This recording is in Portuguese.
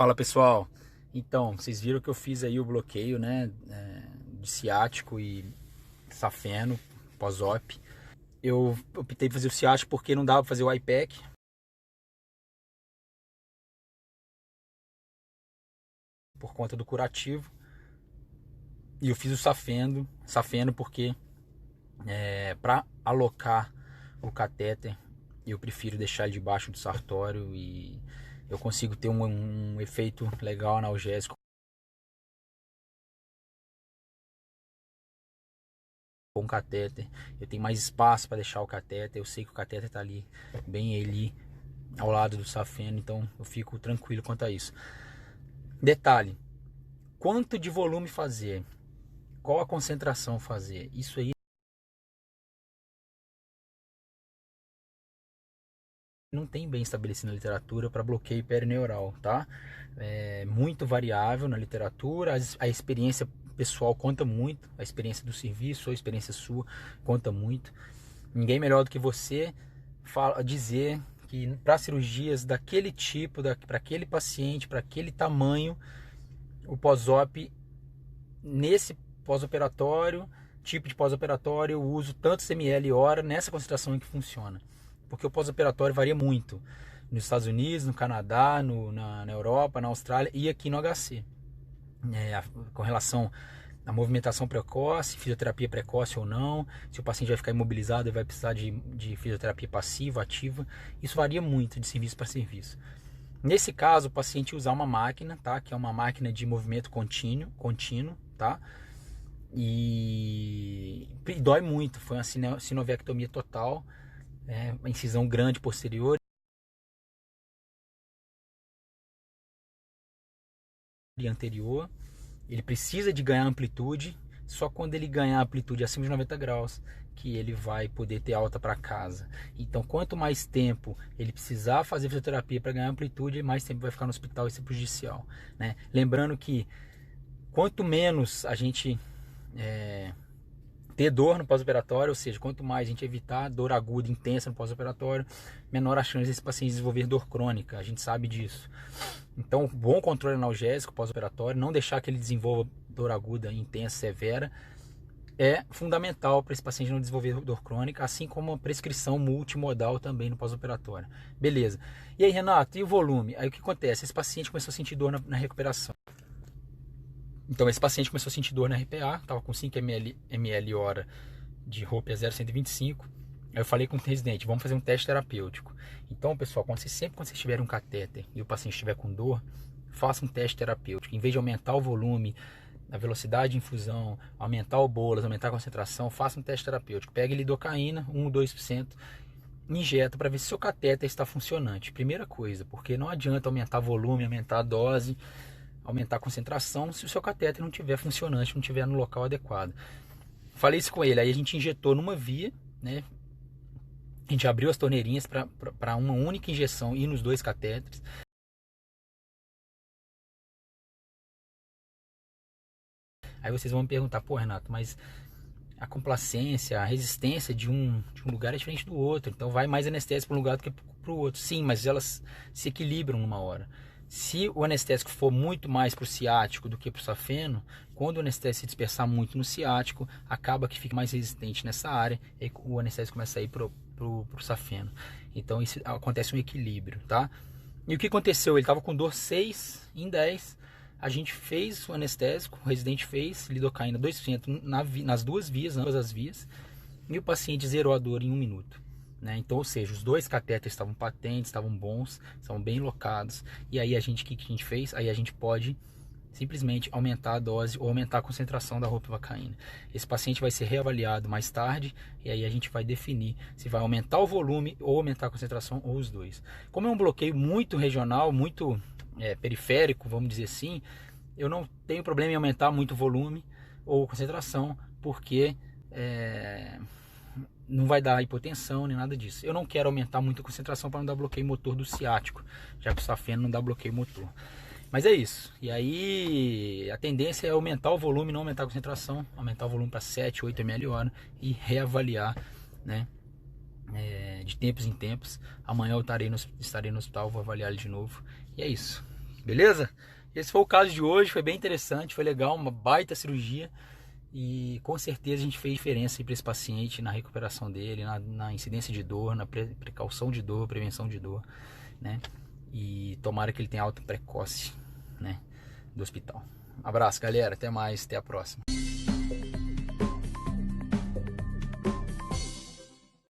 Fala pessoal, então vocês viram que eu fiz aí o bloqueio, né, de ciático e safeno pós-op. Eu optei por fazer o ciático porque não dava pra fazer o IPEC por conta do curativo, e eu fiz o safeno porque para alocar o catéter eu prefiro deixar ele debaixo do sartório e eu consigo ter um efeito legal analgésico com o catéter. Eu tenho mais espaço para deixar o catéter, eu sei que o catéter está ali, bem ali ao lado do safeno, então eu fico tranquilo quanto a isso. Detalhe, quanto de volume fazer, qual a concentração fazer, isso aí não tem bem estabelecido na literatura para bloqueio perineural, tá? É muito variável na literatura, a experiência pessoal conta muito, a experiência do serviço, a experiência sua conta muito. Ninguém melhor do que você dizer que para cirurgias daquele tipo, para aquele paciente, para aquele tamanho, o pós-op, nesse pós-operatório, tipo de pós-operatório, eu uso tantos ml hora nessa concentração em que funciona. Porque o pós-operatório varia muito nos Estados Unidos, no Canadá, na Europa, na Austrália e aqui no HC. Com relação à movimentação precoce, fisioterapia precoce ou não, se o paciente vai ficar imobilizado e vai precisar de fisioterapia passiva, ativa, isso varia muito de serviço para serviço. Nesse caso, o paciente usar uma máquina, tá? Que é uma máquina de movimento contínuo, tá? E dói muito, foi uma sinovectomia total, uma incisão grande posterior e anterior. Ele precisa de ganhar amplitude, só quando ele ganhar amplitude acima de 90 graus que ele vai poder ter alta para casa. Então, quanto mais tempo ele precisar fazer fisioterapia para ganhar amplitude, mais tempo vai ficar no hospital, isso é prejudicial, né? Lembrando que quanto menos a gente ter dor no pós-operatório, ou seja, quanto mais a gente evitar dor aguda intensa no pós-operatório, menor a chance desse paciente desenvolver dor crônica, a gente sabe disso. Então, bom controle analgésico pós-operatório, não deixar que ele desenvolva dor aguda intensa, severa, é fundamental para esse paciente não desenvolver dor crônica, assim como a prescrição multimodal também no pós-operatório. Beleza. E aí, Renato, e o volume? Aí o que acontece? Esse paciente começou a sentir dor na recuperação. Então esse paciente começou a sentir dor na RPA, estava com 5 ml hora de ROPE a 0,125. Aí eu falei com o residente, vamos fazer um teste terapêutico. Então, pessoal, sempre quando vocês tiverem um catéter e o paciente estiver com dor, faça um teste terapêutico. Em vez de aumentar o volume, a velocidade de infusão, aumentar o bolas, aumentar a concentração, faça um teste terapêutico. Pegue lidocaína, 1 ou 2%, injeta para ver se o seu catéter está funcionante. Primeira coisa, porque não adianta aumentar volume, aumentar a dose, aumentar a concentração se o seu catéter não estiver funcionante, não estiver no local adequado. Falei isso com ele, aí a gente injetou numa via, né? A gente abriu as torneirinhas para uma única injeção e nos dois catéteres. Aí vocês vão me perguntar, pô, Renato, mas a complacência, a resistência de um lugar é diferente do outro, então vai mais anestésico para um lugar do que para o outro. Sim, mas elas se equilibram numa hora. Se o anestésico for muito mais para o ciático do que para o safeno, quando o anestésico se dispersar muito no ciático, acaba que fica mais resistente nessa área e o anestésico começa a ir para o safeno. Então isso acontece um equilíbrio, tá? E o que aconteceu? Ele estava com dor 6 em 10. A gente fez o anestésico, o residente fez lidocaína 2% nas duas vias, ambas as vias, e o paciente zerou a dor em 1 minuto. Né? Então, ou seja, os dois catéteres estavam patentes, estavam bons, estavam bem locados. E aí o que a gente fez? Aí a gente pode simplesmente aumentar a dose ou aumentar a concentração da ropivacaína. Esse paciente vai ser reavaliado mais tarde e aí a gente vai definir se vai aumentar o volume ou aumentar a concentração ou os dois. Como é um bloqueio muito regional, muito periférico, vamos dizer assim, eu não tenho problema em aumentar muito o volume ou concentração, porque não vai dar hipotensão nem nada disso. Eu não quero aumentar muito a concentração para não dar bloqueio motor do ciático, já que o safeno não dá bloqueio motor. Mas é isso. E aí a tendência é aumentar o volume, não aumentar a concentração, aumentar o volume para 7, 8 ml hora e reavaliar, né? De tempos em tempos. Amanhã eu estarei no hospital, vou avaliar ele de novo. E é isso. Beleza? Esse foi o caso de hoje, foi bem interessante, foi legal, uma baita cirurgia. E com certeza a gente fez diferença para esse paciente na recuperação dele, na incidência de dor, na precaução de dor, prevenção de dor, né? E tomara que ele tenha alta precoce, né, do hospital. Abraço, galera, até mais, até a próxima.